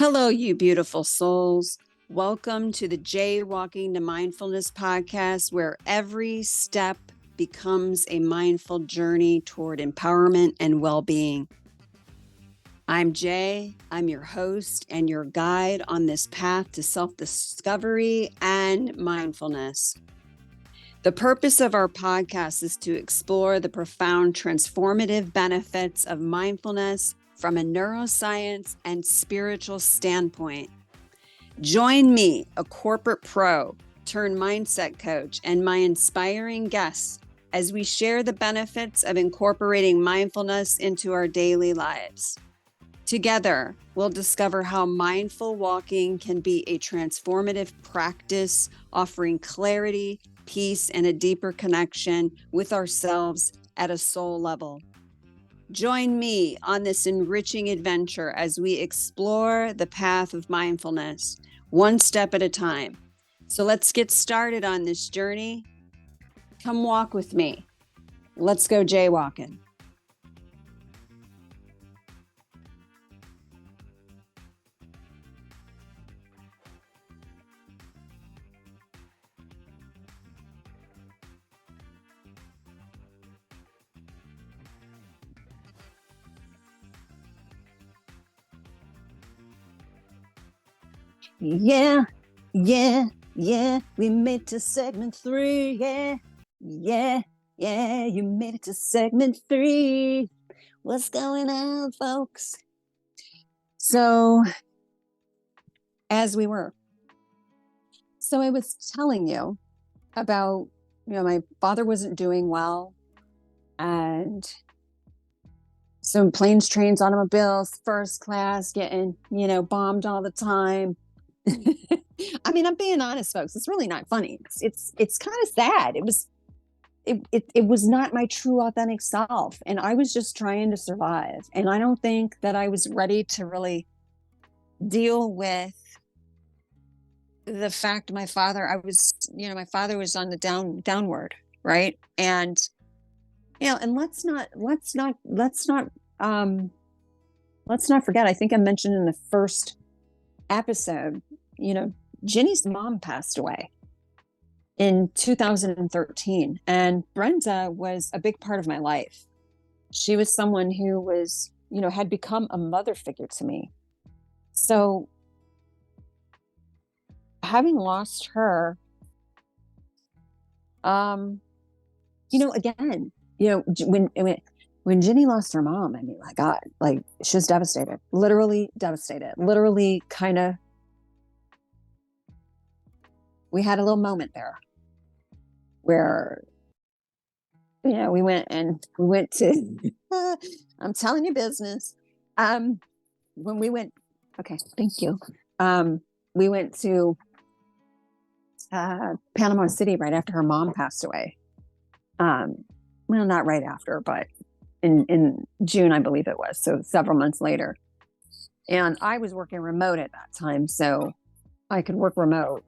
Hello, you beautiful souls. Welcome to the Jaywalking to Mindfulness podcast, where every step becomes a mindful journey toward empowerment and well-being. I'm Jay. I'm your host and your guide on this path to self-discovery and mindfulness. The purpose of our podcast is to explore the profound transformative benefits of mindfulness from a neuroscience and spiritual standpoint. Join me, a corporate pro turned mindset coach, and my inspiring guests as we share the benefits of incorporating mindfulness into our daily lives. Together, we'll discover how mindful walking can be a transformative practice, offering clarity, peace, and a deeper connection with ourselves at a soul level. Join me on this enriching adventure as we explore the path of mindfulness, one step at a time. So let's get started on this journey. Come walk with me. Let's go jaywalking. Yeah, we made it to segment 3. You made it to segment 3. What's going on, folks? So I was telling you about, my father wasn't doing well, and so planes, trains, automobiles, first class, getting, bombed all the time. I mean, I'm being honest, folks. It's really not funny. It's kind of sad. It was not my true authentic self, and I was just trying to survive. And I don't think that I was ready to really deal with the fact my father was on the downward, right? And and let's not forget. I think I mentioned in the first episode, Ginny's mom passed away in 2013, and Brenda was a big part of my life. She was someone who was, had become a mother figure to me. So having lost her, again, when Ginny lost her mom, I mean, my God, like, she was devastated, literally kind of. We had a little moment there where, we went to, I'm telling you business. When we went, okay, thank you. We went to Panama City right after her mom passed away. Well, not right after, but in June, I believe it was. So several months later. And I was working remote at that time, so I could work remote.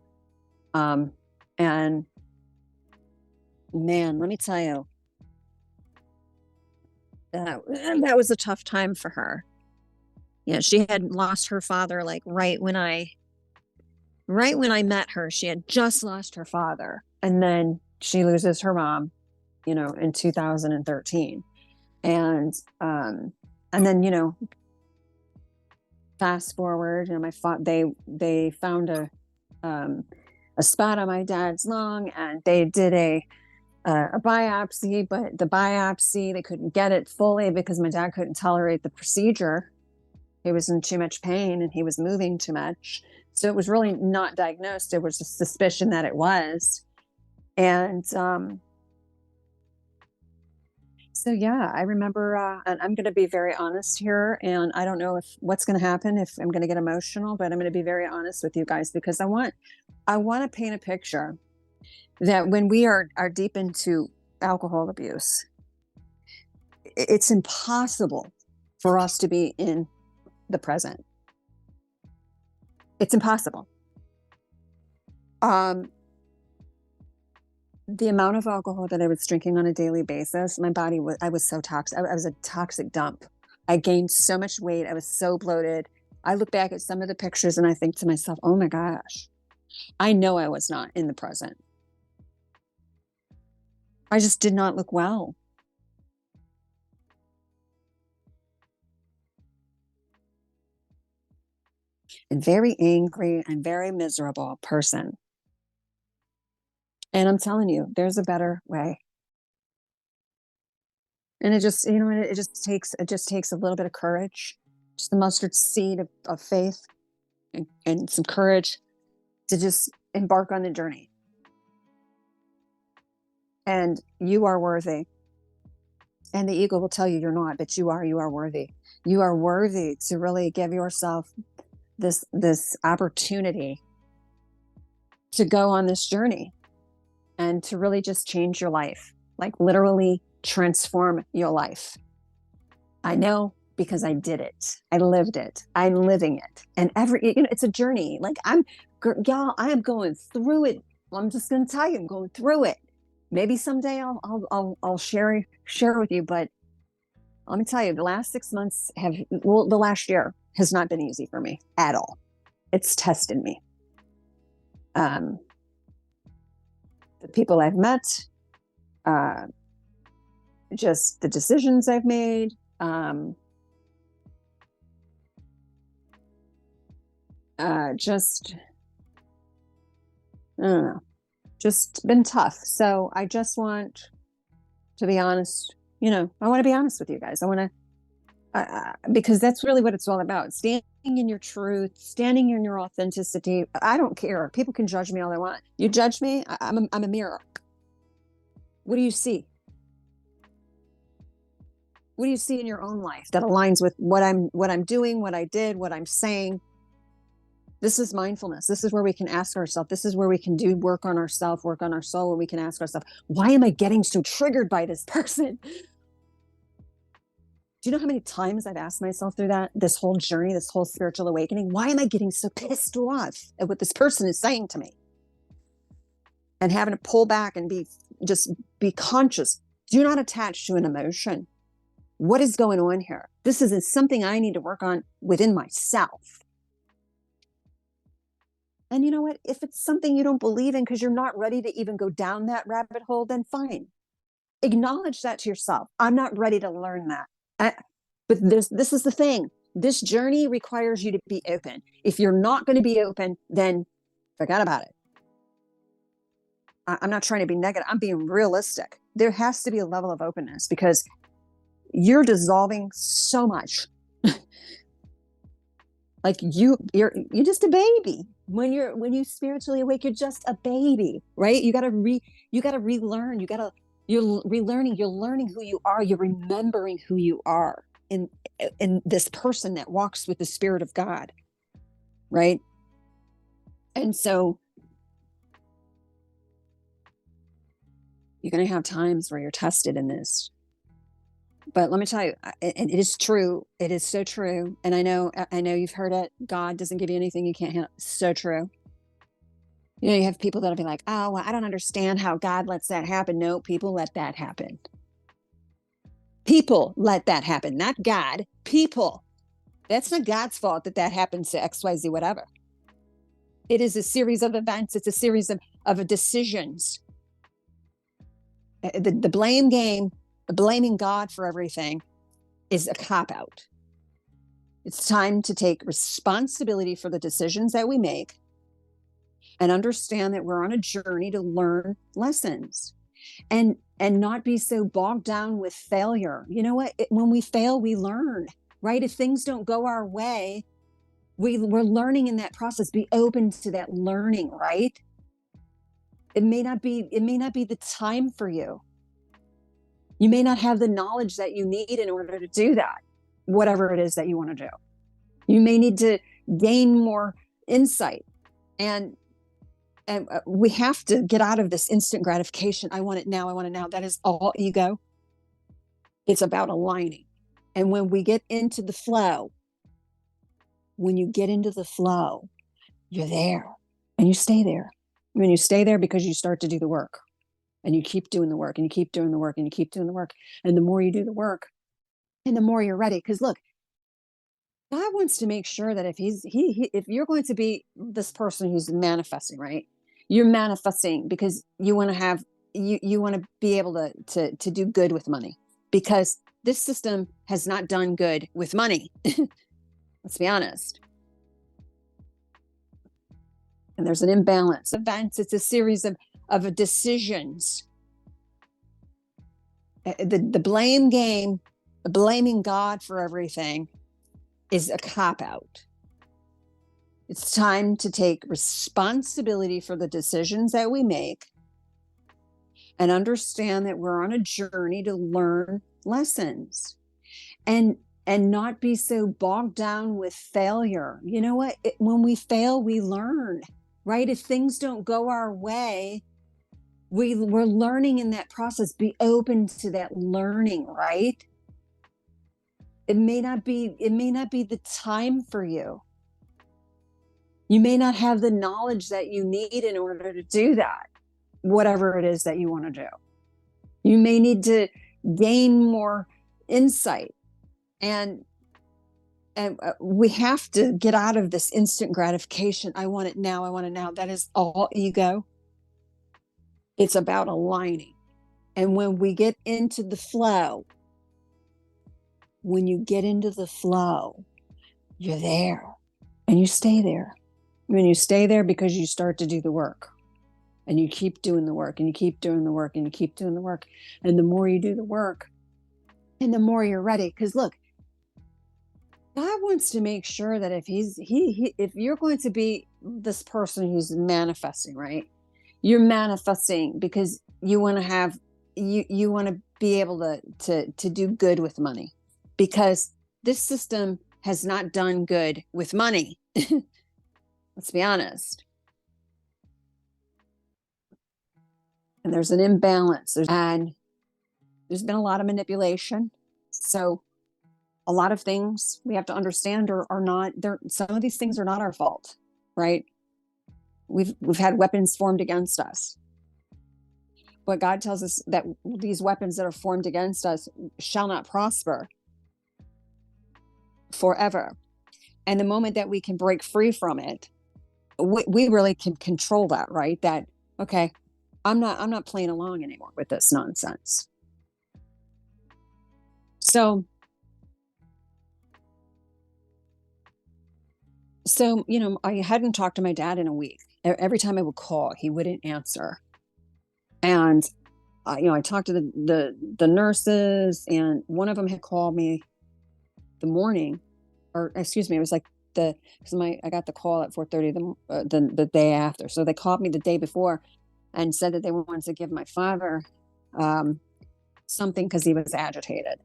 And man, let me tell you, that was a tough time for her. Yeah, she had lost her father, like right when I met her. She had just lost her father, and then she loses her mom, in 2013. And then, fast forward, they found a spot on my dad's lung, and they did a biopsy, but the biopsy, they couldn't get it fully because my dad couldn't tolerate the procedure. He was in too much pain and he was moving too much. So it was really not diagnosed. There was a suspicion that it was. And so, yeah, I remember, and I'm going to be very honest here, and I don't know what's going to happen, if I'm going to get emotional, but I'm going to be very honest with you guys, because I want to paint a picture that when we are deep into alcohol abuse, it's impossible for us to be in the present. It's impossible. The amount of alcohol that I was drinking on a daily basis, I was so toxic. I was a toxic dump. I gained so much weight. I was so bloated. I look back at some of the pictures and I think to myself, oh my gosh, I know I was not in the present. I just did not look well. And very angry and very miserable person. And I'm telling you, there's a better way. And it just, it just takes a little bit of courage, just the mustard seed of faith and some courage to just embark on the journey. And you are worthy. And the ego will tell you you're not, but you are worthy. You are worthy to really give yourself this opportunity to go on this journey and to really just change your life, like literally transform your life. I know because I did it. I lived it. I'm living it. And it's a journey. Like y'all, I am going through it. I'm just going to tell you, I'm going through it. Maybe someday I'll share with you, but let me tell you, the last 6 months the last year has not been easy for me at all. It's tested me. The people I've met, just the decisions I've made, just, I don't know, just been tough. So I just want to be honest. I want to be honest with you guys. I want to, because that's really what it's all about. Standing in your truth, standing in your authenticity. I don't care. People can judge me all they want. You judge me, I'm a mirror. What do you see? What do you see in your own life that aligns with what I'm doing, what I did, what I'm saying? This is mindfulness. This is where we can ask ourselves. This is where we can do work on ourselves, work on our soul, and we can ask ourselves, why am I getting so triggered by this person? Do you know how many times I've asked myself through this whole journey, this whole spiritual awakening, why am I getting so pissed off at what this person is saying to me? And having to pull back and be conscious. Do not attach to an emotion. What is going on here? This is something I need to work on within myself. And you know what? If it's something you don't believe in because you're not ready to even go down that rabbit hole, then fine. Acknowledge that to yourself. I'm not ready to learn that. But this is the thing. This journey requires you to be open. If you're not going to be open, then forget about it. I'm not trying to be negative. I'm being realistic. There has to be a level of openness because you're dissolving so much. Like you're just a baby. When you spiritually awake, you're just a baby, right? You got to relearn. You're relearning. You're learning who you are. You're remembering who you are in this person that walks with the Spirit of God, right? And so you're going to have times where you're tested in this. But let me tell you, and it is true. It is so true. And I know you've heard it. God doesn't give you anything you can't handle. So true. You have people that'll be like, oh, well, I don't understand how God lets that happen. No, people let that happen. People let that happen, not God. People. That's not God's fault that happens to XYZ, whatever. It is a series of events. It's a series of decisions. The blame game, blaming God for everything is a cop-out. It's time to take responsibility for the decisions that we make and understand that we're on a journey to learn lessons and not be so bogged down with failure. You know what? When we fail, we learn, right? If things don't go our way, we're learning in that process. Be open to that learning, right? It may not be the time for you. You may not have the knowledge that you need in order to do that, whatever it is that you want to do. You may need to gain more insight. And we have to get out of this instant gratification. I want it now. I want it now. That is all ego. It's about aligning. And when we get into the flow, you're there and you stay there. When you stay there because you start to do the work and you keep doing the work and you keep doing the work and you keep doing the work. And the more you do the work and the more you're ready. Because look, God wants to make sure that if you're going to be this person who's manifesting, right? You're manifesting because you want to have you want to be able to do good with money, because this system has not done good with money. Let's be honest. And there's an imbalance. Events, it's a series of decisions. The blame game, blaming God for everything, is a cop out. It's time to take responsibility for the decisions that we make and understand that we're on a journey to learn lessons, and not be so bogged down with failure. You know what? When we fail, we learn, right? If things don't go our way, we're learning in that process. Be open to that learning, right? It may not be the time for you. You may not have the knowledge that you need in order to do that, whatever it is that you want to do. You may need to gain more insight, and we have to get out of this instant gratification. I want it now. I want it now. That is all ego. It's about aligning. And when we get into the flow, when you get into the flow, you're there and you stay there. When you stay there, because you start to do the work, and you keep doing the work, and you keep doing the work, and you keep doing the work. And the more you do the work, and the more you're ready. Because look, God wants to make sure that if you're going to be this person who's manifesting, right? You're manifesting because you want to have you want to be able to do good with money, because this system has not done good with money. Let's be honest. And there's an imbalance. There's been a lot of manipulation. So a lot of things we have to understand are not there. Some of these things are not our fault, right? We've had weapons formed against us. But God tells us that these weapons that are formed against us shall not prosper forever. And the moment that we can break free from it, we really can control that, right? That, okay, I'm not playing along anymore with this nonsense. So, I hadn't talked to my dad in a week. Every time I would call, he wouldn't answer. And I talked to the nurses, and one of them had called me the morning, or excuse me, it was like because I got the call at 4:30 the day after. So they called me the day before and said that they wanted to give my father something because he was agitated.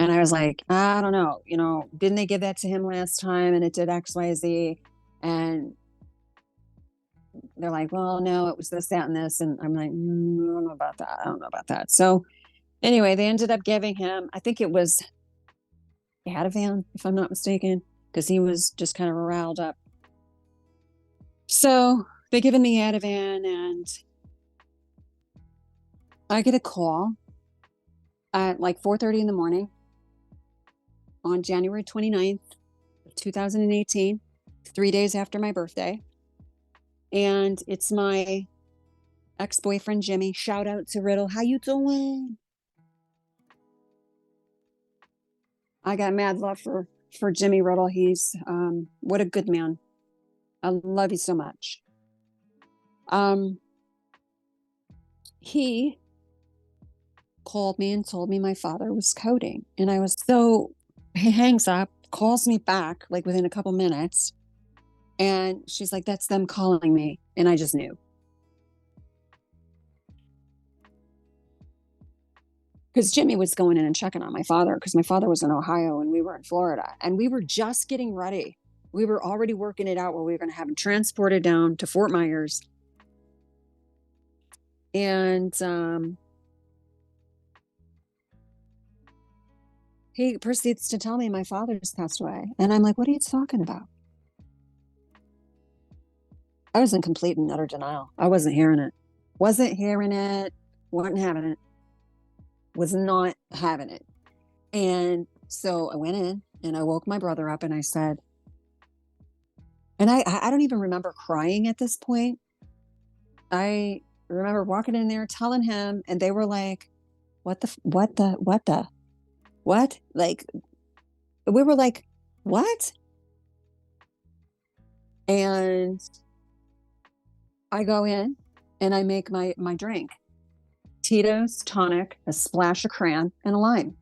And I was like, I don't know, didn't they give that to him last time and it did XYZ? And they're like, well, no, it was this, that, and this. And I'm like, I don't know about that. I don't know about that. So anyway, they ended up giving him, I think it was Ativan, if I'm not mistaken, because he was just kind of riled up. So they given me Ativan, and I get a call at like 4:30 in the morning on January 29th, 2018, 3 days after my birthday. And it's my ex-boyfriend, Jimmy. Shout out to Riddle. How you doing? I got mad love for Jimmy Riddle. He's what a good man. I love you so much. He called me and told me my father was coding, and he hangs up, calls me back like within a couple minutes, and she's like, that's them calling me. And I just knew, because Jimmy was going in and checking on my father, because my father was in Ohio and we were in Florida, and we were just getting ready. We were already working it out where we were going to have him transported down to Fort Myers. And he proceeds to tell me my father just passed away. And I'm like, what are you talking about? I was in complete and utter denial. I wasn't hearing it. Wasn't having it. Was not having it. And so I went in And I woke my brother up and I said, and I don't even remember crying at this point. I remember walking in there telling him, and they were like, what? Like, we were like, what? And I go in and I make my drink. Tito's tonic, a splash of cran, and a lime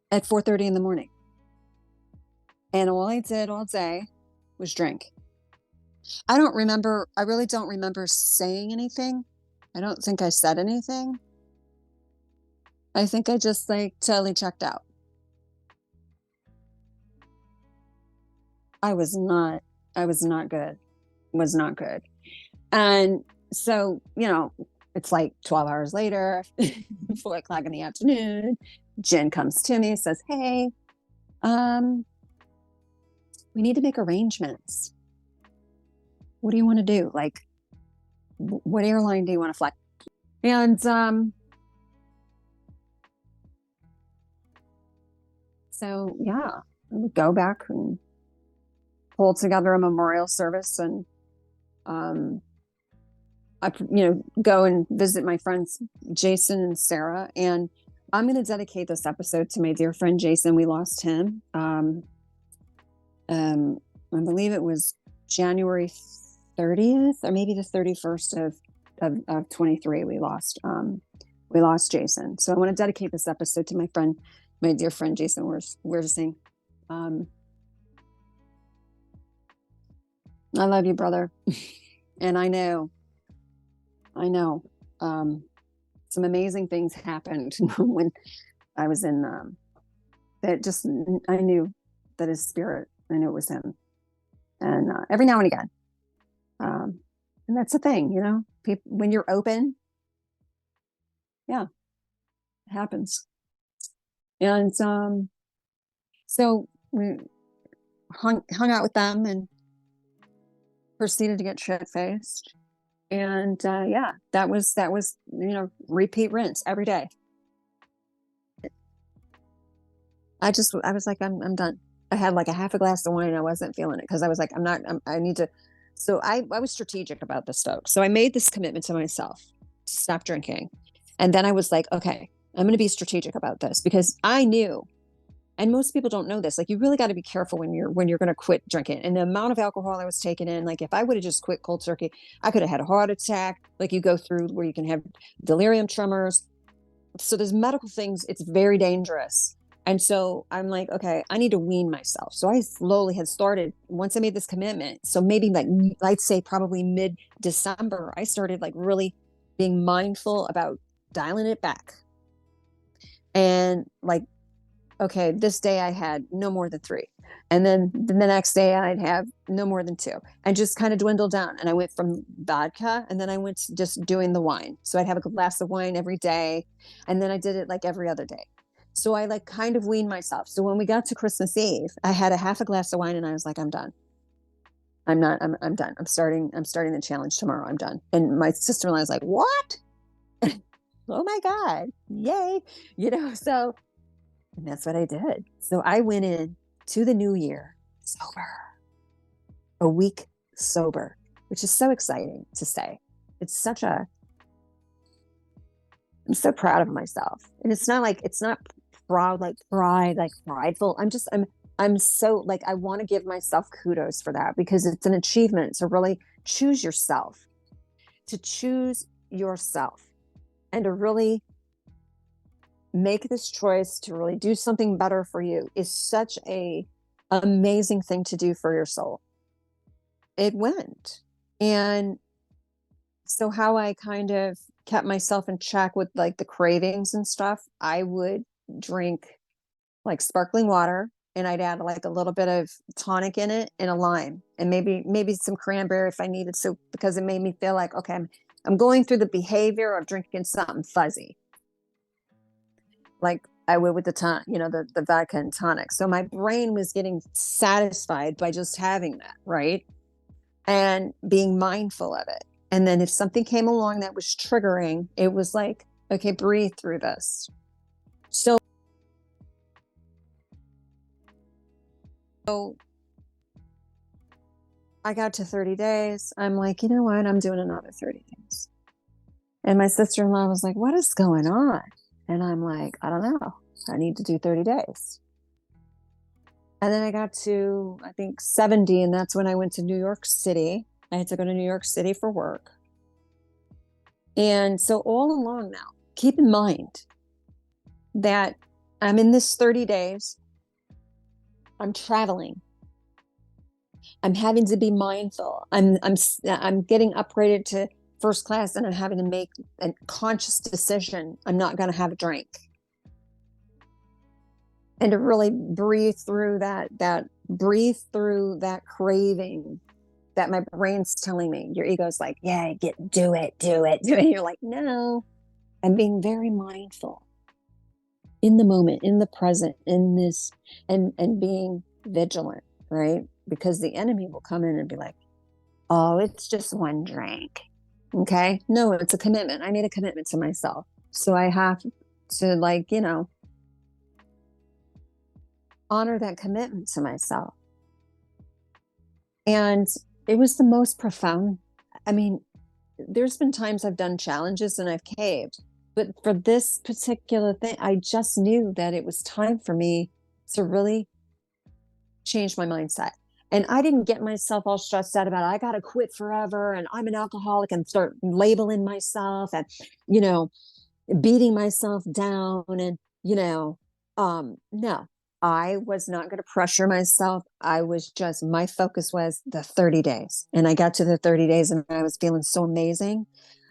at 4:30 in the morning. And all I did all day was drink. I really don't remember saying anything. I don't think I said anything. I think I just like totally checked out. I was not, I was not good. Was not good. And so, it's like 12 hours later, 4 o'clock in the afternoon, Jen comes to me, says, hey, um, we need to make arrangements. What do you want to do? Like, what airline do you want to fly? And so, yeah, we go back and pull together a memorial service, and I, go and visit my friends Jason and Sarah. And I'm going to dedicate this episode to my dear friend Jason. We lost him. I believe it was January 30th or maybe the 31st of 23. We lost Jason. So I want to dedicate this episode to my dear friend Jason. We're just saying, I love you, brother. And I know, some amazing things happened when I was in, I knew that his spirit, I knew it was him. And every now and again, and that's the thing, people, when you're open, yeah, it happens. And so we hung out with them and proceeded to get shit-faced. And yeah, that was repeat rinse every day. I was like, I'm done. I had like a half a glass of wine and I wasn't feeling it because I was like, I need to. So I was strategic about this, folks. So I made this commitment to myself to stop drinking. And then I was like, okay, I'm going to be strategic about this because I knew, and most people don't know this, like you really got to be careful when you're going to quit drinking. And the amount of alcohol I was taking in, like if I would have just quit cold turkey, I could have had a heart attack. Like you go through where you can have delirium tremors. So there's medical things. It's very dangerous. And so I'm like, okay, I need to wean myself. So I slowly had started once I made this commitment. So maybe like, I'd say probably mid-December, I started like really being mindful about dialing it back. And like, okay, this day I had no more than 3. And then the next day I'd have no more than 2 and just kind of dwindled down. And I went from vodka and then I went to just doing the wine. So I'd have a glass of wine every day. And then I did it like every other day. So I like kind of weaned myself. So when we got to Christmas Eve, I had a half a glass of wine and I was like, I'm done. I'm done. I'm starting the challenge tomorrow. I'm done. And my sister-in-law was like, what? Oh my God. Yay. So and that's what I did. So I went in to the new year sober, a week sober, which is so exciting to say. I'm so proud of myself. And it's not proud, like pride, like prideful. I'm so like, I want to give myself kudos for that because it's an achievement to really choose yourself, and to really make this choice to really do something better for you is such a amazing thing to do for your soul. It went. And so how I kind of kept myself in check with like the cravings and stuff, I would drink like sparkling water and I'd add like a little bit of tonic in it and a lime and maybe some cranberry if I needed. So because it made me feel like, okay, I'm going through the behavior of drinking something fuzzy. Like I would with the vodka and tonic. So my brain was getting satisfied by just having that, right? And being mindful of it. And then if something came along that was triggering, it was like, okay, breathe through this. So I got to 30 days. I'm like, you know what? I'm doing another 30 days. And my sister-in-law was like, what is going on? And I'm like, I don't know. I need to do 30 days. And then I got to, I think, 70. And that's when I went to New York City. I had to go to New York City for work. And so all along now, keep in mind that I'm in this 30 days. I'm traveling. I'm having to be mindful. I'm getting upgraded to first class, and I'm having to make a conscious decision. I'm not going to have a drink. And to really breathe through that craving that my brain's telling me. Your ego's like, yeah, do it. And you're like, no, I'm being very mindful in the moment, in the present, in this, and being vigilant, right? Because the enemy will come in and be like, oh, it's just one drink. Okay. No, it's a commitment. I made a commitment to myself. So I have to honor that commitment to myself. And it was the most profound. I mean, there's been times I've done challenges and I've caved, but for this particular thing, I just knew that it was time for me to really change my mindset. And I didn't get myself all stressed out about, I got to quit forever and I'm an alcoholic, and start labeling myself and, beating myself down. And, no, I was not going to pressure myself. My focus was the 30 days. And I got to the 30 days and I was feeling so amazing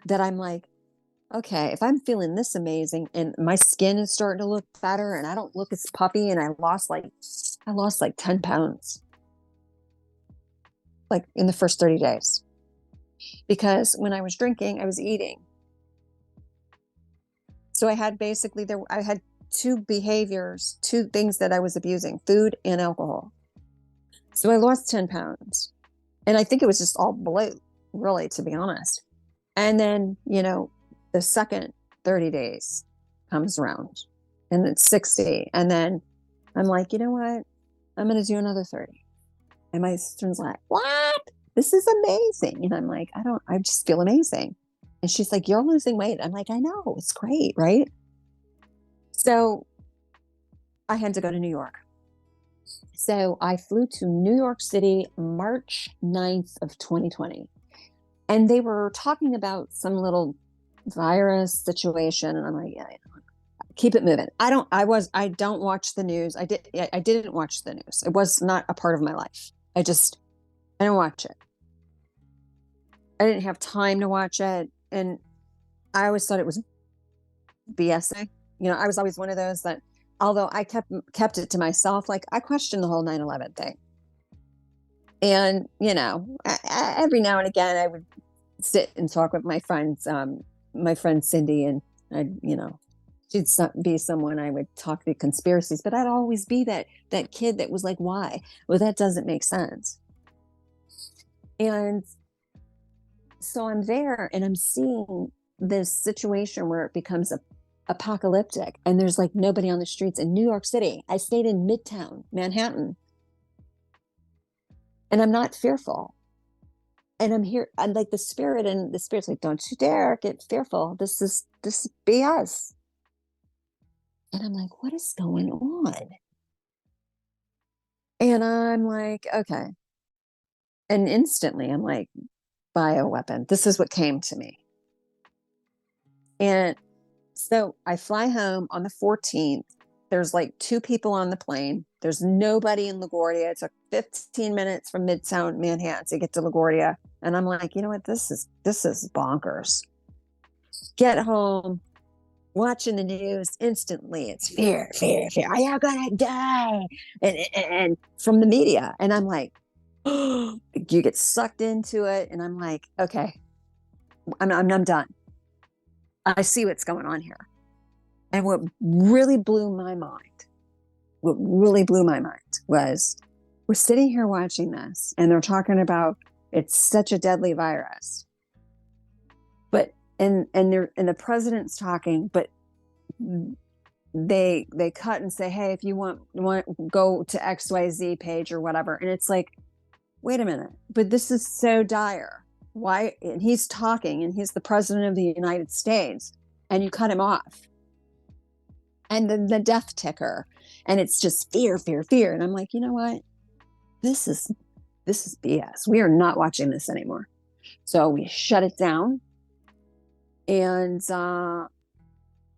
that I'm like, okay, if I'm feeling this amazing and my skin is starting to look better and I don't look as puffy, and I lost like 10 pounds, like in the first 30 days, because when I was drinking, I was eating. So I had two things that I was abusing: food and alcohol. So I lost 10 pounds, and I think it was just all bloat, really, to be honest. And then, the second 30 days comes around, and it's 60. And then I'm like, you know what? I'm going to do another 30. And my sister's like, what? This is amazing. And I'm like, I just feel amazing. And she's like, you're losing weight. I'm like, I know, it's great, right? So I had to go to New York. So I flew to New York City, March 9th of 2020. And they were talking about some little virus situation. And I'm like, yeah, keep it moving. I don't watch the news. I didn't watch the news. It was not a part of my life. I didn't watch it. I didn't have time to watch it. And I always thought it was BS. I was always one of those that, although I kept it to myself, like I questioned the whole 9/11 thing. And, every now and again, I would sit and talk with my friends, my friend Cindy, and she'd be someone I would talk the conspiracies, but I'd always be that kid that was like, why? Well, that doesn't make sense. And so I'm there and I'm seeing this situation where it becomes apocalyptic, and there's like nobody on the streets in New York City. I stayed in Midtown Manhattan, and I'm not fearful. And I'm here, I'm like, the spirit's like, don't you dare get fearful. This is BS. And I'm like, what is going on? And I'm like, okay. And instantly I'm like, bioweapon. This is what came to me. And so I fly home on the 14th. There's like 2 people on the plane. There's nobody in LaGuardia. It took 15 minutes from Midtown Manhattan to get to LaGuardia. And I'm like, you know what? This is bonkers. Get home, watching the news, instantly it's fear. Are you gonna die? And from the media. And I'm like, oh, you get sucked into it. And I'm like, okay, I'm done. I see what's going on here. And what really blew my mind was, we're sitting here watching this and they're talking about it's such a deadly virus. But and the president's talking, but they cut and say, hey, if you want go to XYZ page or whatever. And it's like, wait a minute, but this is so dire. Why? And he's talking and he's the president of the United States and you cut him off. And then the death ticker, and it's just fear, fear, fear. And I'm like, you know what? This is BS. We are not watching this anymore. So we shut it down. And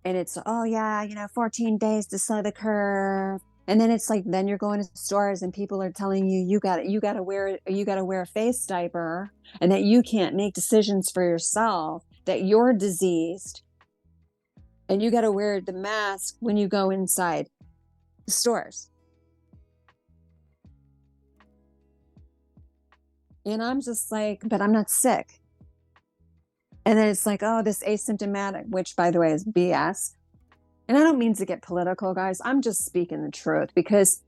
it's, oh yeah, 14 days to slow the curve. And then it's like, then you're going to stores and people are telling you, you got to wear a face diaper, and that you can't make decisions for yourself, that you're diseased, and you got to wear the mask when you go inside the stores. And I'm just like, but I'm not sick. And then it's like, oh, this asymptomatic, which by the way is BS. And I don't mean to get political, guys. I'm just speaking the truth, because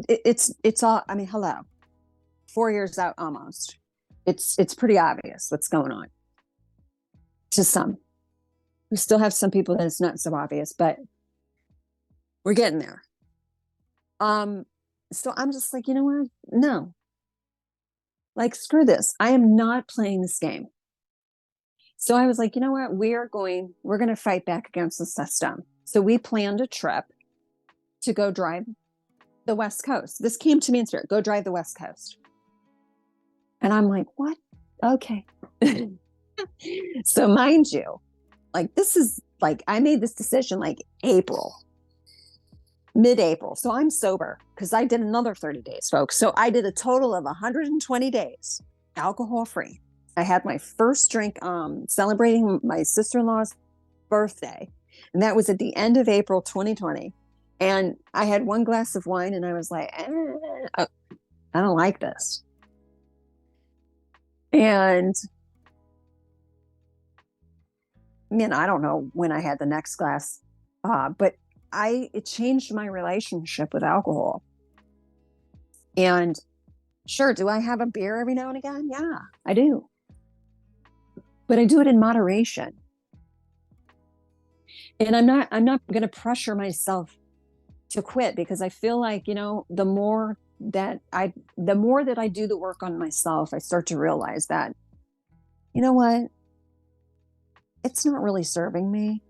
it's all, I mean, hello, 4 years out almost. It's pretty obvious what's going on to some. We still have some people that it's not so obvious, but we're getting there. So I'm just like, you know what? No. Like, screw this. I am not playing this game. So I was like, you know what? We're going to fight back against the system. So we planned a trip to go drive the West Coast. This came to me in spirit, go drive the West Coast. And I'm like, what? Okay. So mind you, like, this is like, I made this decision like mid-April. So I'm sober because I did another 30 days, folks. So I did a total of 120 days, alcohol free. I had my first drink celebrating my sister-in-law's birthday. And that was at the end of April 2020. And I had one glass of wine and I was like, I don't like this. And I don't know when I had the next glass, but it changed my relationship with alcohol. And sure, do I have a beer every now and again? Yeah, I do. But I do it in moderation. And I'm not going to pressure myself to quit, because I feel like, the more that I do the work on myself, I start to realize that, you know what? It's not really serving me.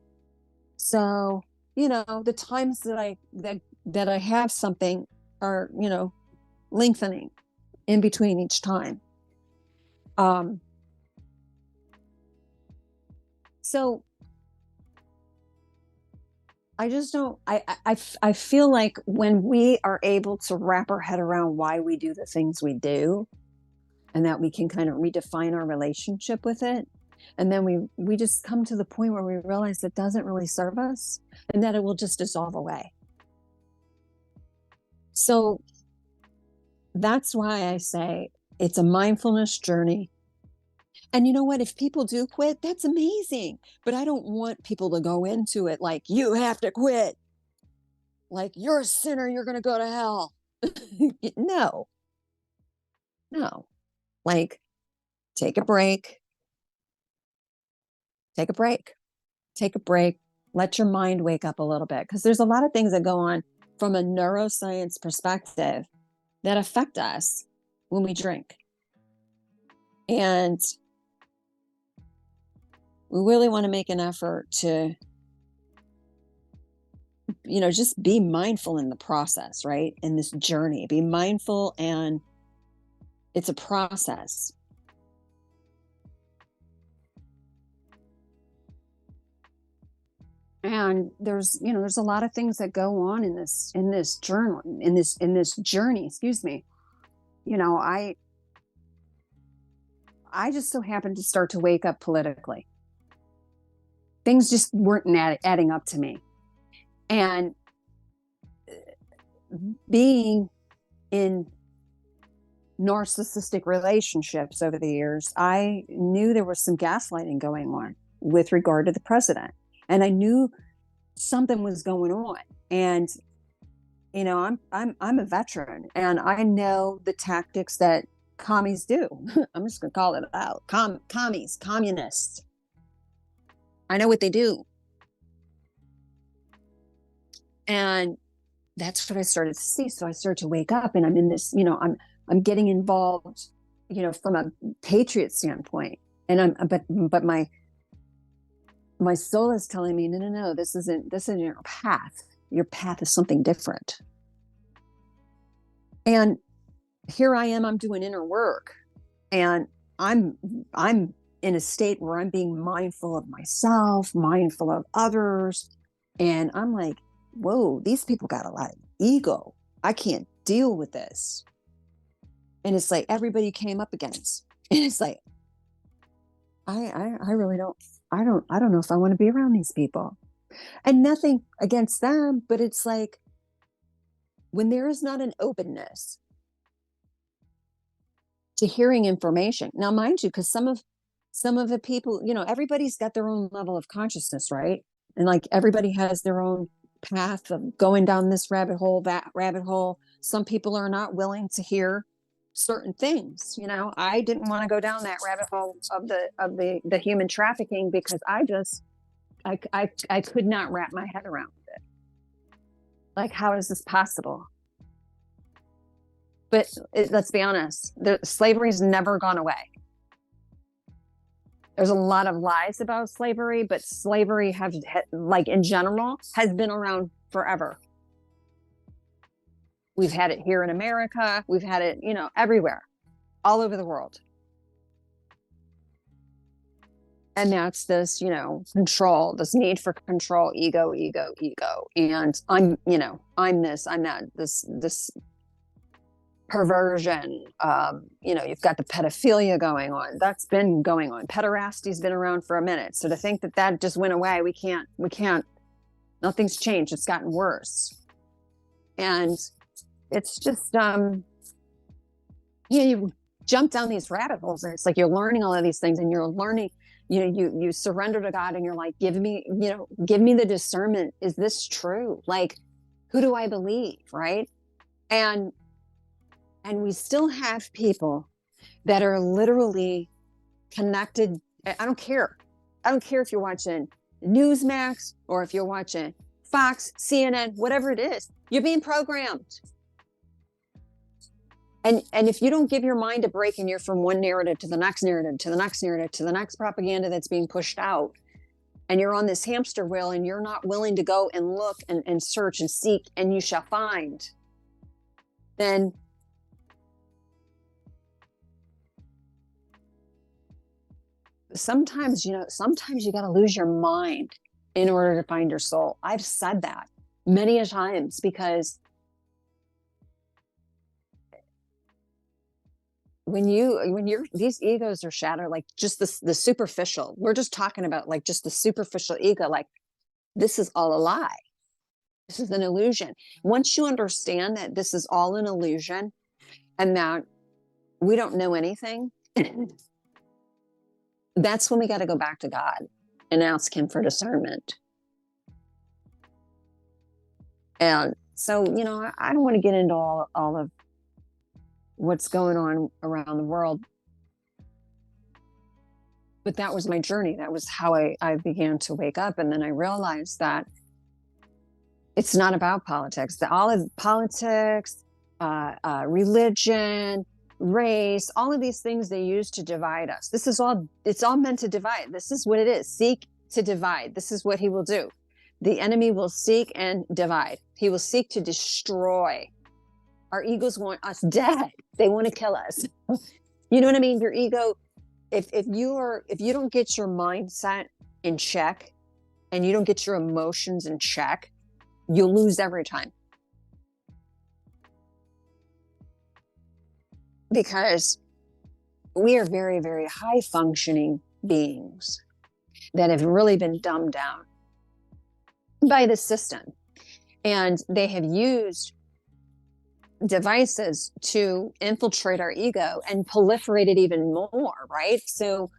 So, the times that I have something are, lengthening in between each time. So I just don't, I feel like when we are able to wrap our head around why we do the things we do, and that we can kind of redefine our relationship with it, and then we just come to the point where we realize it doesn't really serve us, and that it will just dissolve away. So that's why I say it's a mindfulness journey. And you know what? If people do quit, that's amazing. But I don't want people to go into it like, you have to quit. Like, you're a sinner, you're going to go to hell. No. Like, take a break. Take a break. Let your mind wake up a little bit. Because there's a lot of things that go on from a neuroscience perspective that affect us when we drink. And we really want to make an effort to, just be mindful in the process, right? In this journey, be mindful, and it's a process. And there's a lot of things that go on in this journey, excuse me. I just so happened to start to wake up politically. Things just weren't adding up to me. And being in narcissistic relationships over the years, I knew there was some gaslighting going on with regard to the president. And I knew something was going on. And, I'm a veteran, and I know the tactics that commies do. I'm just going to call it out. Communists. I know what they do. And that's what I started to see. So I started to wake up, and I'm in this, I'm getting involved, from a patriot standpoint. And but my soul is telling me, no, this isn't your path. Your path is something different. And here I am, I'm doing inner work, and I'm in a state where I'm being mindful of myself, mindful of others. And I'm like, whoa, these people got a lot of ego. I can't deal with this. And it's like everybody came up against. And it's like, I really I don't know if I want to be around these people. And nothing against them, but it's like when there is not an openness to hearing information. Now, mind you, because some of the people, everybody's got their own level of consciousness, right? And like everybody has their own path of going down this rabbit hole, that rabbit hole. Some people are not willing to hear certain things. I didn't want to go down that rabbit hole of the human trafficking, because I could not wrap my head around it. Like, how is this possible? But let's be honest, slavery's never gone away. There's a lot of lies about slavery, but slavery like in general, has been around forever. We've had it here in America. We've had it, everywhere, all over the world. And that's this, control, this need for control, ego. And I'm this, I'm that, this perversion. You've got the pedophilia going on. That's been going on. Pederasty's been around for a minute. So to think that just went away, we can't, nothing's changed. It's gotten worse. And it's just, you jump down these rabbit holes, and it's like you're learning all of these things, and you're learning, you surrender to God, and you're like, give me the discernment. Is this true? Like, who do I believe? Right. And we still have people that are literally connected. I don't care. I don't care if you're watching Newsmax or if you're watching Fox, CNN, whatever it is, you're being programmed. And if you don't give your mind a break, and you're from one narrative to the next narrative, to the next narrative, to the next propaganda that's being pushed out, and you're on this hamster wheel, and you're not willing to go and look and search and seek, and you shall find, then sometimes you got to lose your mind in order to find your soul. I've said that many a times, because when these egos are shattered, like just the superficial, we're just talking about like just the superficial ego, like this is all a lie. This is an illusion. Once you understand that this is all an illusion, and that we don't know anything, that's when we got to go back to God and ask him for discernment. And so, I don't want to get into all of what's going on around the world, but that was my journey. That was how I began to wake up. And then I realized that it's not about politics. All of politics, religion, race, all of these things they use to divide us. It's all meant to divide. This is what it is. Seek to divide. This is what he will do. The enemy will seek and divide. He will seek to destroy. Our egos want us dead. They want to kill us. You know what I mean? Your ego, if you don't get your mindset in check, and you don't get your emotions in check, you'll lose every time. Because we are very, very high functioning beings that have really been dumbed down by the system. And they have used devices to infiltrate our ego and proliferate it even more, right? So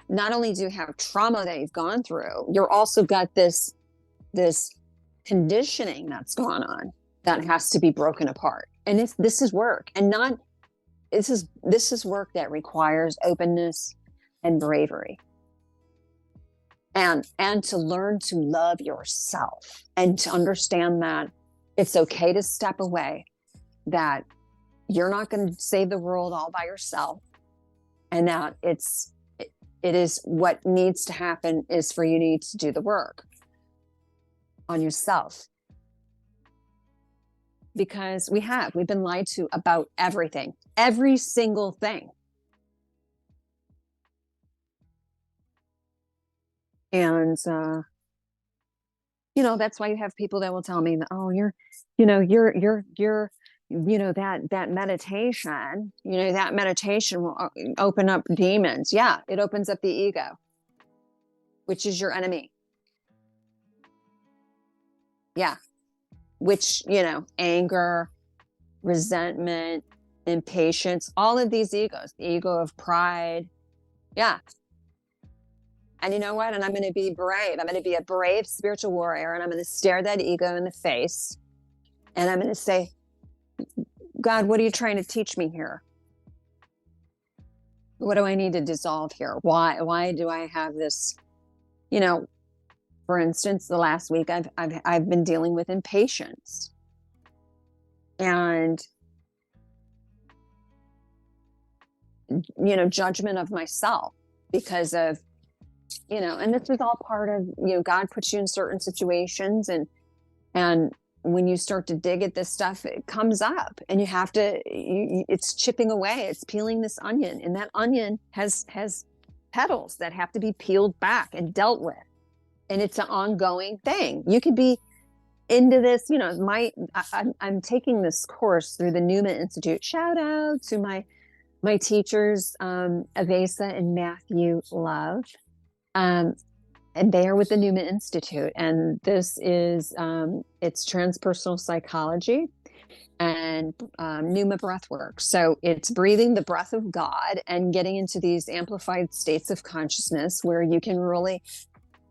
not only do you have trauma that you've gone through, you're also got this conditioning that's gone on that has to be broken apart. And this is work, and not this is work that requires openness and bravery, and to learn to love yourself, and to understand that It's okay to step away, that you're not going to save the world all by yourself, and that it is what needs to happen is for you need to do the work on yourself. Because we've been lied to about everything, every single thing. And, that's why you have people that will tell me, oh, that meditation will open up demons. Yeah, it opens up the ego, which is your enemy. Yeah. Which, anger, resentment, impatience, all of these egos, the ego of pride. Yeah. And you know what? And I'm going to be brave. I'm going to be a brave spiritual warrior, and I'm going to stare that ego in the face. And I'm going to say, God, what are you trying to teach me here? What do I need to dissolve here? Why do I have this? For instance, the last week I've been dealing with impatience and judgment of myself because of and this is all part of God puts you in certain situations, and when you start to dig at this stuff, it comes up, and you have to it's chipping away, it's peeling this onion, and that onion has petals that have to be peeled back and dealt with, and it's an ongoing thing. You could be into this, I'm taking this course through the Newman Institute. Shout out to my teachers, Avesa and Matthew Love. And they are with the Newman Institute, and this is it's transpersonal psychology and Pneuma breathwork. So it's breathing the breath of God and getting into these amplified states of consciousness where you can really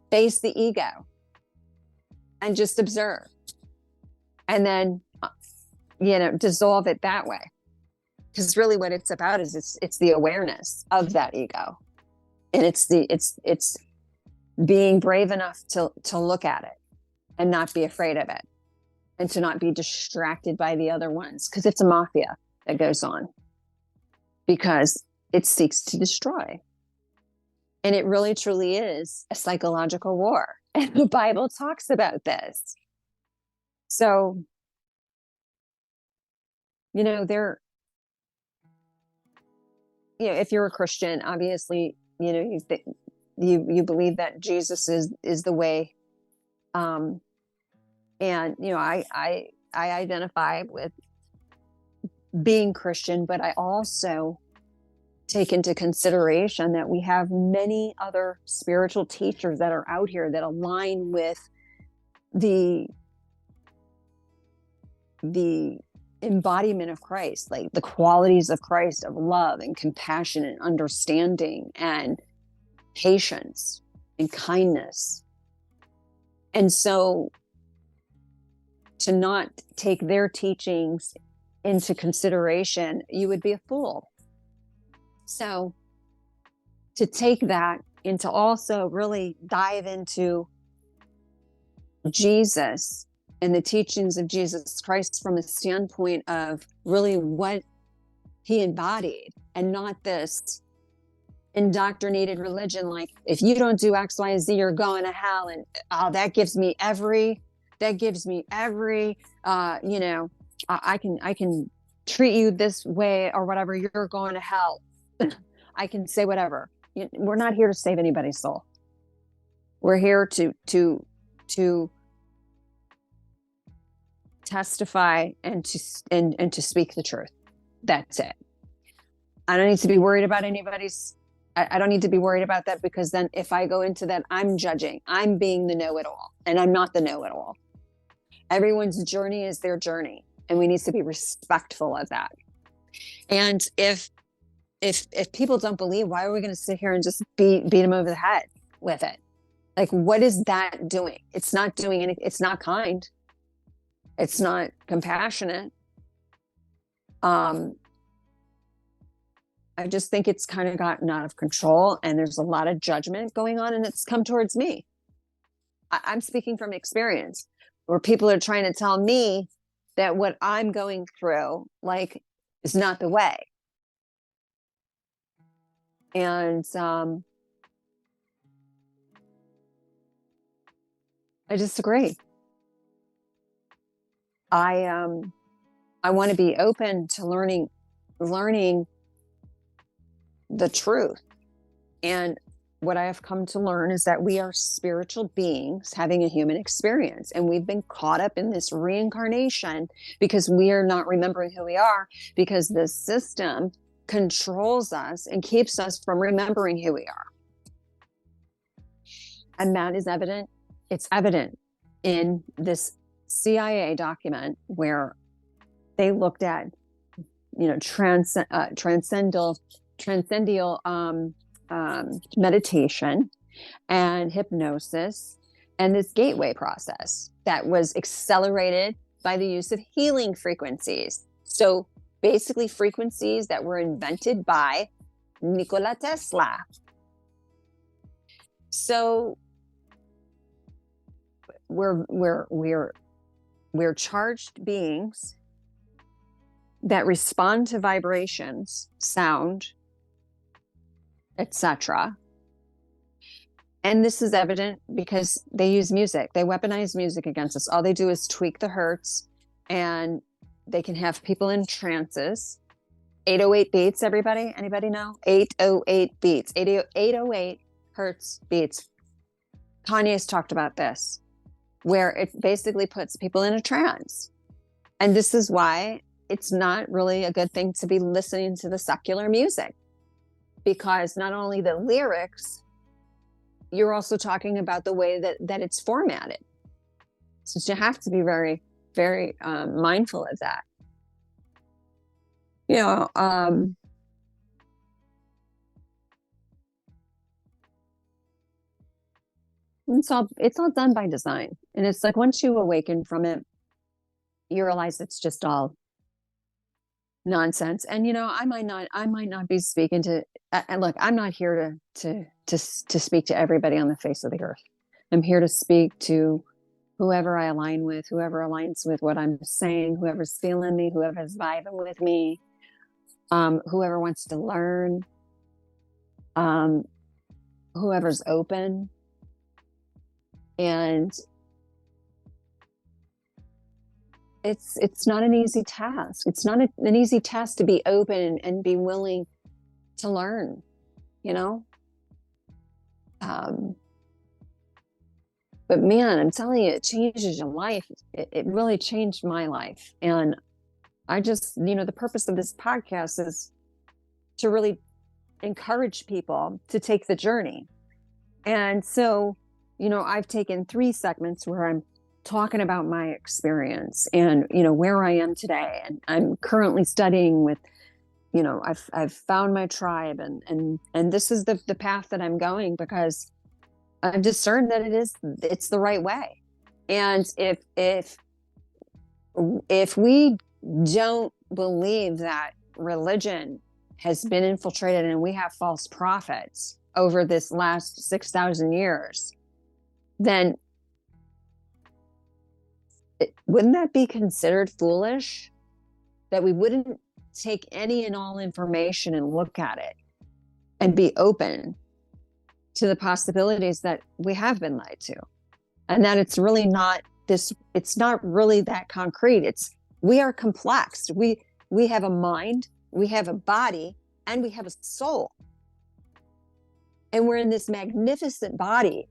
face the ego and just observe, and then dissolve it that way. Because really, what it's about is it's the awareness of that ego. And it's being brave enough to look at it and not be afraid of it, and to not be distracted by the other ones, because it's a mafia that goes on, because it seeks to destroy. And it really truly is a psychological war. And the Bible talks about this. So, if you're a Christian, obviously, you believe that Jesus is the way. And I identify with being Christian, but I also take into consideration that we have many other spiritual teachers that are out here that align with the embodiment of Christ, like the qualities of Christ, of love and compassion and understanding and patience and kindness. And so to not take their teachings into consideration, you would be a fool. So to take that and to also really dive into Jesus and the teachings of Jesus Christ from a standpoint of really what he embodied, and not this indoctrinated religion, like, if you don't do X, Y, Z, you're going to hell. And that gives me every I can treat you this way or whatever, you're going to hell. I can say whatever. We're not here to save anybody's soul. We're here to testify and to speak the truth. That's it. I don't need to be worried about anybody's. I don't need to be worried about that, because then if I go into that, I'm judging. I'm being the know-it-all, and I'm not the know-it-all. Everyone's journey is their journey, and we need to be respectful of that. And if people don't believe, why are we going to sit here and just beat them over the head with it? Like, what is that doing? It's not doing anything. It's not kind. It's not compassionate. I just think it's kind of gotten out of control, and there's a lot of judgment going on, and it's come towards me. I'm speaking from experience. Or people are trying to tell me that what I'm going through, like, is not the way. And I disagree. I want to be open to learning the truth. And what I have come to learn is that we are spiritual beings having a human experience. And we've been caught up in this reincarnation because we are not remembering who we are, because the system controls us and keeps us from remembering who we are. And that is evident. It's evident in this CIA document where they looked at, transcendental meditation and hypnosis, and this gateway process that was accelerated by the use of healing frequencies. So basically frequencies that were invented by Nikola Tesla. So we're charged beings that respond to vibrations, sound, etc. And this is evident because they use music. They weaponize music against us. All they do is tweak the hertz, and they can have people in trances. 808 beats, everybody? Anybody know? 808 beats. 808 hertz beats. Kanye's talked about this, where it basically puts people in a trance. And this is why it's not really a good thing to be listening to the secular music, because not only the lyrics, you're also talking about the way that it's formatted. So you have to be very, very mindful of that. It's all done by design. And it's like, once you awaken from it, you realize it's just all nonsense. And I might not be speaking to, and look, I'm not here to speak to everybody on the face of the earth. I'm here to speak to whoever I align with, whoever aligns with what I'm saying, whoever's feeling me, whoever's vibing with me, whoever wants to learn, whoever's open. And it's not an easy task. It's not an easy task to be open and be willing to learn, but man, I'm telling you, it changes your life. It really changed my life. And I just, the purpose of this podcast is to really encourage people to take the journey. And so, I've taken 3 segments where I'm talking about my experience and, where I am today. And I'm currently studying with, I've found my tribe, and this is the path that I'm going, because I've discerned that it's the right way. And if we don't believe that religion has been infiltrated and we have false prophets over this last 6,000 years, then wouldn't that be considered foolish? That we wouldn't take any and all information and look at it and be open to the possibilities that we have been lied to, and that it's really not it's not really that concrete. We are complex. We have a mind, we have a body, and we have a soul. And we're in this magnificent body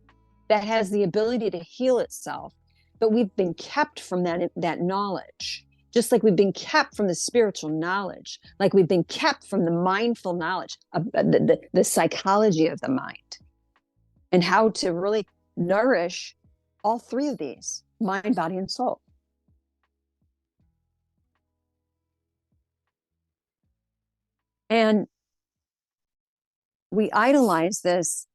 that has the ability to heal itself, but we've been kept from that knowledge. Just like we've been kept from the spiritual knowledge, like we've been kept from the mindful knowledge of the psychology of the mind, and how to really nourish all 3 of these: mind, body, and soul. And we idolize this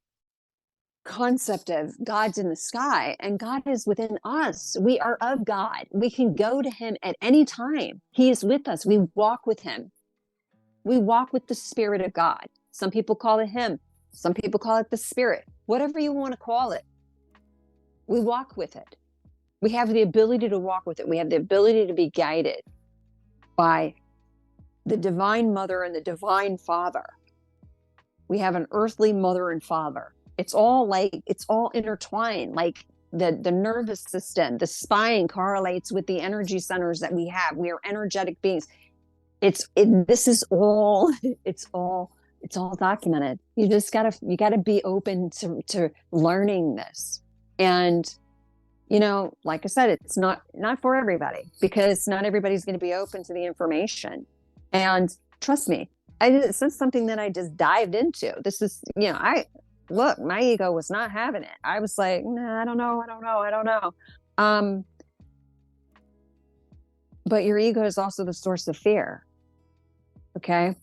concept of God's in the sky, and God is within us. We are of God. We can go to him at any time. He is with us. We walk with him. We walk with the Spirit of God. Some people call it him. Some people call it the Spirit. Whatever you want to call it. We walk with it. We have the ability to walk with it. We have the ability to be guided by the divine mother and the divine father. We have an earthly mother and father. It's all intertwined. Like the nervous system, the spine correlates with the energy centers that we have. We are energetic beings. This is all, it's all documented. You just gotta be open to learning this. And, like I said, it's not for everybody, because not everybody's going to be open to the information. And trust me, it's not something that I just dived into. This is, my ego was not having it. I was like, nah, I don't know. But your ego is also the source of fear. Okay.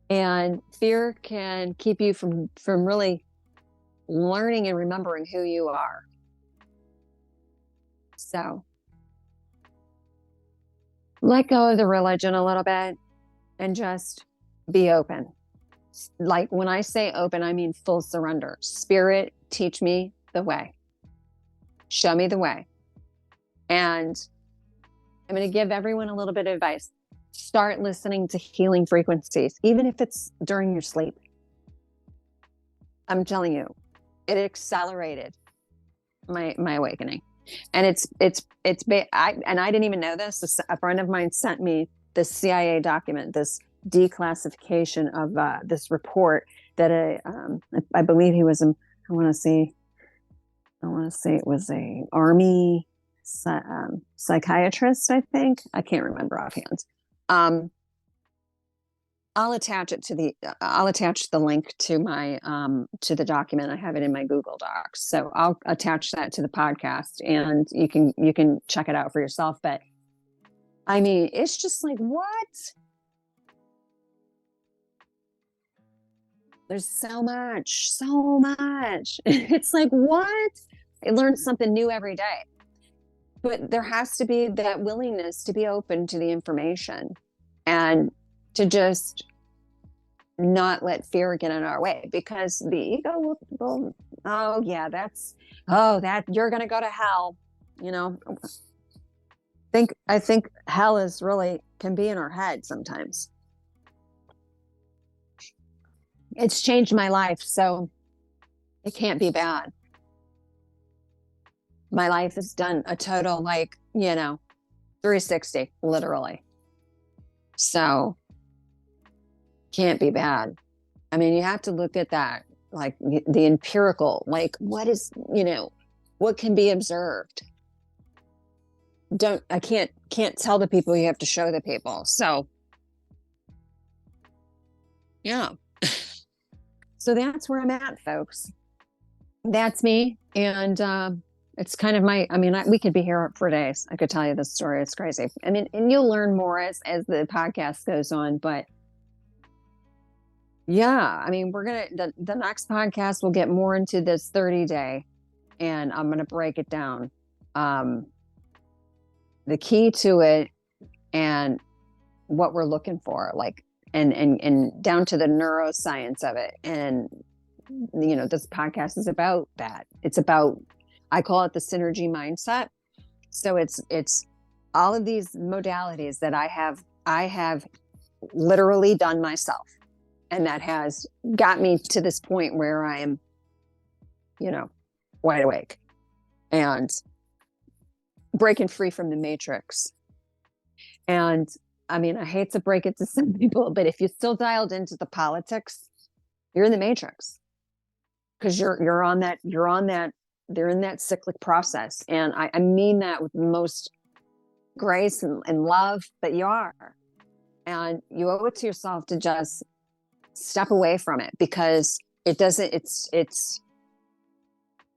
And fear can keep you from really learning and remembering who you are. So let go of the religion a little bit and just be open. Like when I say open, I mean full surrender. Spirit, teach me the way. Show me the way. And I'm going to give everyone a little bit of advice. Start listening to healing frequencies, even if it's during your sleep. I'm telling you, it accelerated my awakening. And I didn't even know this. A friend of mine sent me this CIA document, this declassification of this report that I believe he was, I want to say it was a Army psychiatrist, I think. I can't remember offhand. I'll attach the link to my to the document. I have it in my Google Docs, so I'll attach that to the podcast, and you can check it out for yourself. But I mean, it's just like, what? There's so much. It's like, what? I learn something new every day. But there has to be that willingness to be open to the information and to just not let fear get in our way, because the ego will that you're going to go to hell. I think hell is really can be in our head sometimes. It's changed my life, so it can't be bad. My life has done a total 360, literally. So can't be bad. I mean, you have to look at that, like the empirical, like what can be observed. I can't tell the people, you have to show the people. So yeah. So that's where I'm at, folks. That's me. And it's kind of we could be here for days. I could tell you this story. It's crazy. I mean, and you'll learn more as the podcast goes on, but yeah, I mean, the next podcast will get more into this 30-day, and I'm going to break it down. The key to it and what we're looking for, like, and down to the neuroscience of it. And, this podcast is about that. It's about, I call it the synergy mindset. So it's all of these modalities that I have literally done myself. And that has got me to this point where I am, wide awake and breaking free from the matrix. And I mean, I hate to break it to some people, but if you're still dialed into the politics, you're in the matrix, because they're in that cyclic process. And I mean that with the most grace and love, but you are. And you owe it to yourself to just step away from it, because it's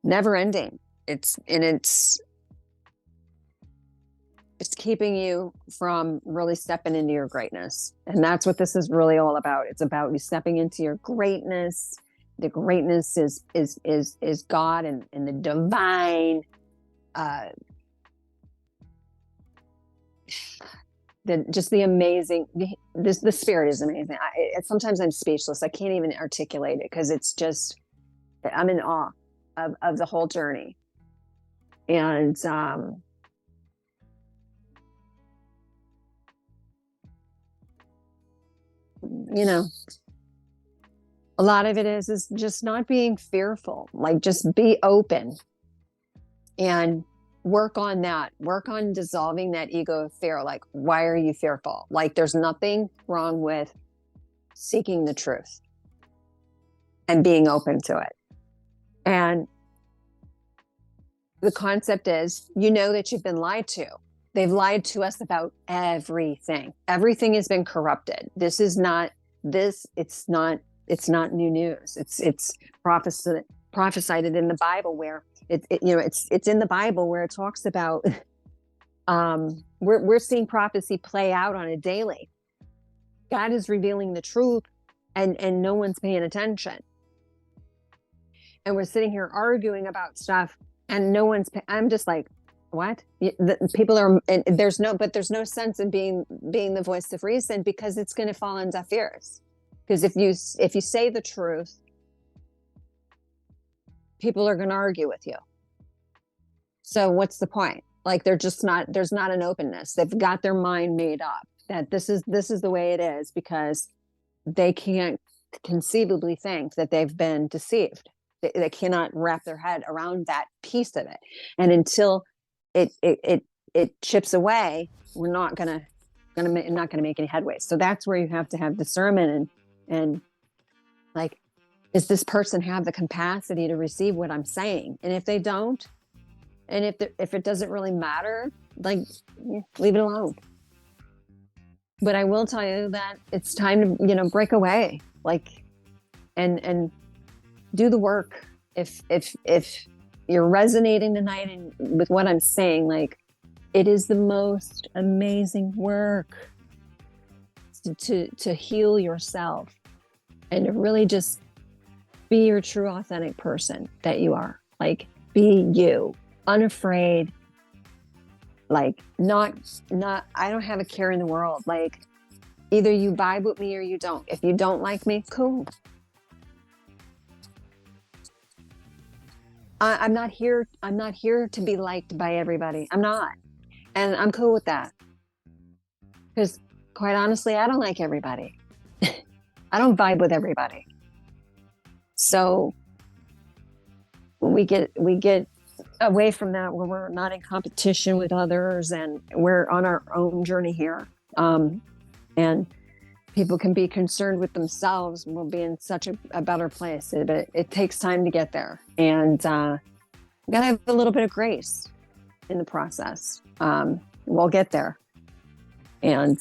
never ending. It's keeping you from really stepping into your greatness. And that's what this is really all about. It's about you stepping into your greatness. The greatness is God and the divine, the amazing, the spirit is amazing. Sometimes I'm speechless. I can't even articulate it, because it's just, I'm in awe of the whole journey. And, you know, a lot of it is just not being fearful, like just be open and work on that. Work on dissolving that ego of fear. Like, why are you fearful? Like, there's nothing wrong with seeking the truth and being open to it. And the concept is, that you've been lied to. They've lied to us about everything. Everything has been corrupted. It's not new news. It's prophesied in the Bible, where it's in the Bible where it talks about we're seeing prophecy play out on a daily. God is revealing the truth, and no one's paying attention. And we're sitting here arguing about stuff, and no one's. I'm just like, what? People are, and there's no sense in being the voice of reason, because it's going to fall on deaf ears. Because if you say the truth, people are going to argue with you. So what's the point? Like, there's not an openness. They've got their mind made up that this is the way it is, because they can't conceivably think that they've been deceived. They cannot wrap their head around that piece of it. And until it chips away, we're not gonna make any headway. So that's where you have to have discernment and like, does this person have the capacity to receive what I'm saying? And if they don't, and if it doesn't really matter, like, leave it alone. But I will tell you that it's time to, break away, like, and do the work. If you're resonating tonight and with what I'm saying, like, it is the most amazing work to heal yourself and to really just be your true authentic person that you are. Like, be you, unafraid, like, not I don't have a care in the world. Like, either you vibe with me or you don't. If you don't like me, cool. I'm not here to be liked by everybody. I'm not. And I'm cool with that. Because quite honestly, I don't like everybody. I don't vibe with everybody. So when we get away from that, where we're not in competition with others and we're on our own journey here, and people can be concerned with themselves, we'll be in such a better place. But it takes time to get there, and you gotta have a little bit of grace in the process. We'll get there, and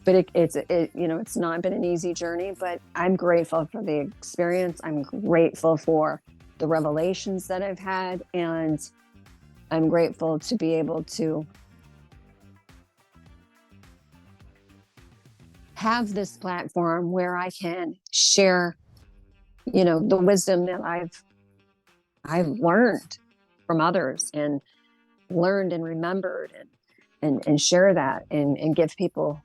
but it's not been an easy journey. But I'm grateful for the experience. I'm grateful for the revelations that I've had, and I'm grateful to be able to have this platform where I can share, the wisdom that I've learned from others, and learned and remembered, and share that, and give people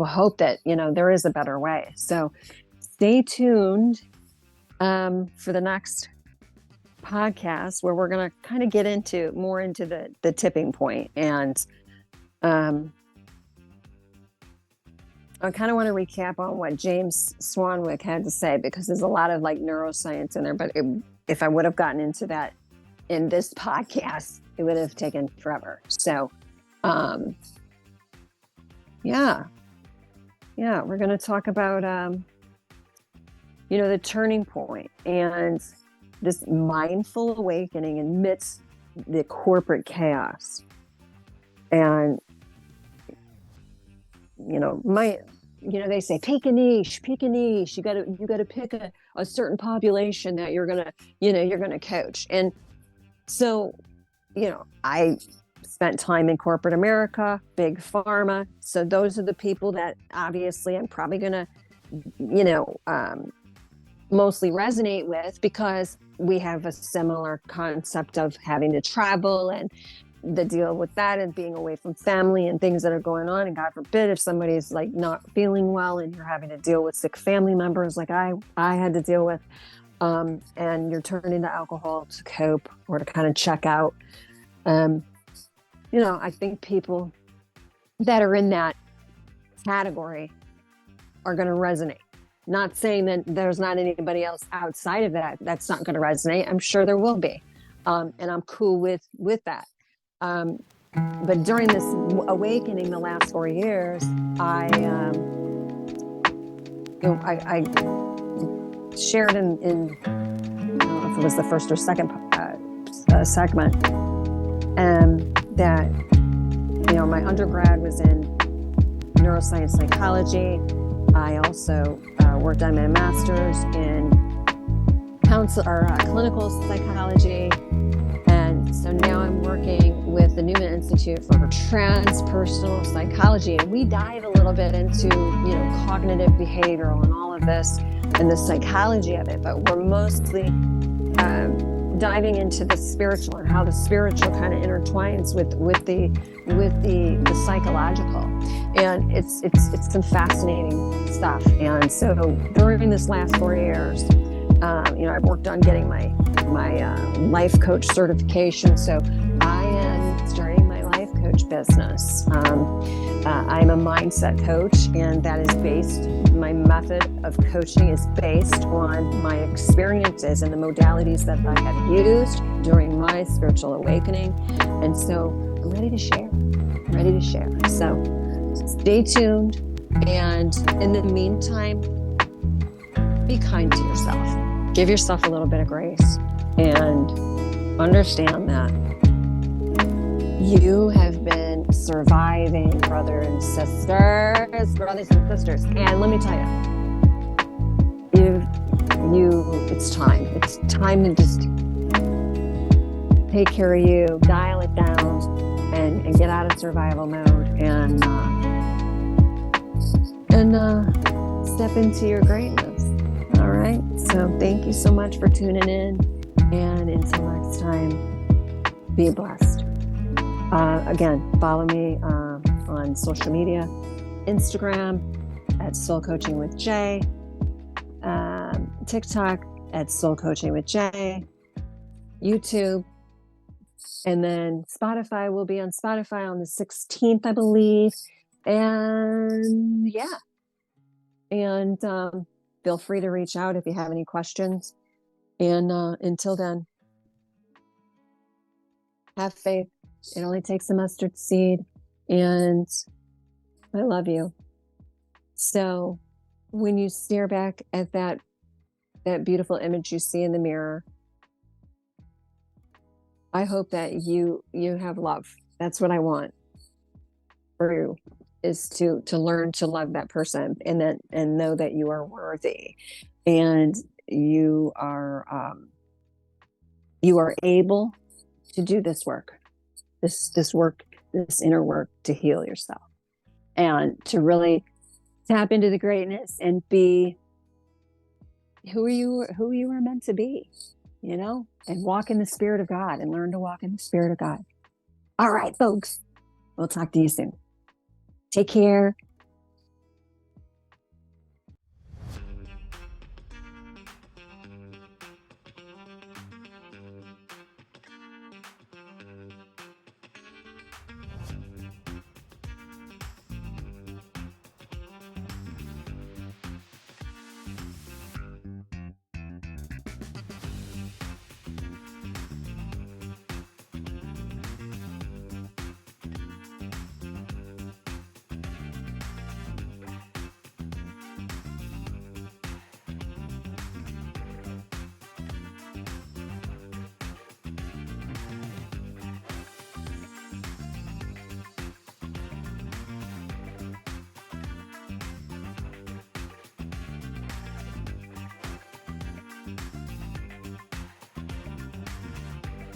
hope that, there is a better way. So stay tuned for the next podcast, where we're going to kind of get more into the tipping point. And I kind of want to recap on what James Swanwick had to say, because there's a lot of like neuroscience in there, but if I would have gotten into that in this podcast, it would have taken forever. So, we're going to talk about, the turning point and this mindful awakening amidst the corporate chaos. And, they say, pick a niche. You got to pick a certain population that you're going to coach. And so, I spent time in corporate America, big pharma. So those are the people that obviously I'm probably going to, mostly resonate with, because we have a similar concept of having to travel and the deal with that, and being away from family and things that are going on. And God forbid, if somebody's like not feeling well and you're having to deal with sick family members, like I had to deal with, and you're turning to alcohol to cope or to kind of check out. I think people that are in that category are going to resonate. Not saying that there's not anybody else outside of that that's not going to resonate. I'm sure there will be, and I'm cool with that. But during this awakening, the last 4 years, I shared in I don't know if it was the first or second segment, that my undergrad was in neuroscience psychology. I also worked on my master's in clinical psychology. And so now I'm working with the Newman Institute for transpersonal psychology. And we dive a little bit into, cognitive behavioral and all of this and the psychology of it. But we're mostly diving into the spiritual and how the spiritual kind of intertwines with the psychological. And it's some fascinating stuff. And so during this last 4 years, I've worked on getting my life coach certification. So I am starting my life coach business. I'm a mindset coach, and that is my method of coaching is based on my experiences and the modalities that I have used during my spiritual awakening. And so I'm ready to share. So stay tuned. And in the meantime, be kind to yourself. Give yourself a little bit of grace and understand that you have been surviving, brothers and sisters. And let me tell you, it's time. It's time to just take care of you, dial it down, and get out of survival mode and step into your greatness. All right. So thank you so much for tuning in. And until next time, be blessed. Again, follow me on social media, Instagram at Soul Coaching with Jay, TikTok at Soul Coaching with Jay, YouTube, and then Spotify. Will be on Spotify on the 16th, I believe. And yeah. And feel free to reach out if you have any questions. And until then, have faith. It only takes a mustard seed. And I love you. So when you stare back at that beautiful image you see in the mirror, I hope that you have love. That's what I want for you, is to learn to love that person and know that you are worthy, and you are able to do this work, this inner work, to heal yourself and to really tap into the greatness and be who you are meant to be, and walk in the Spirit of God and learn to walk in the Spirit of God. All right, folks, we'll talk to you soon. Take care.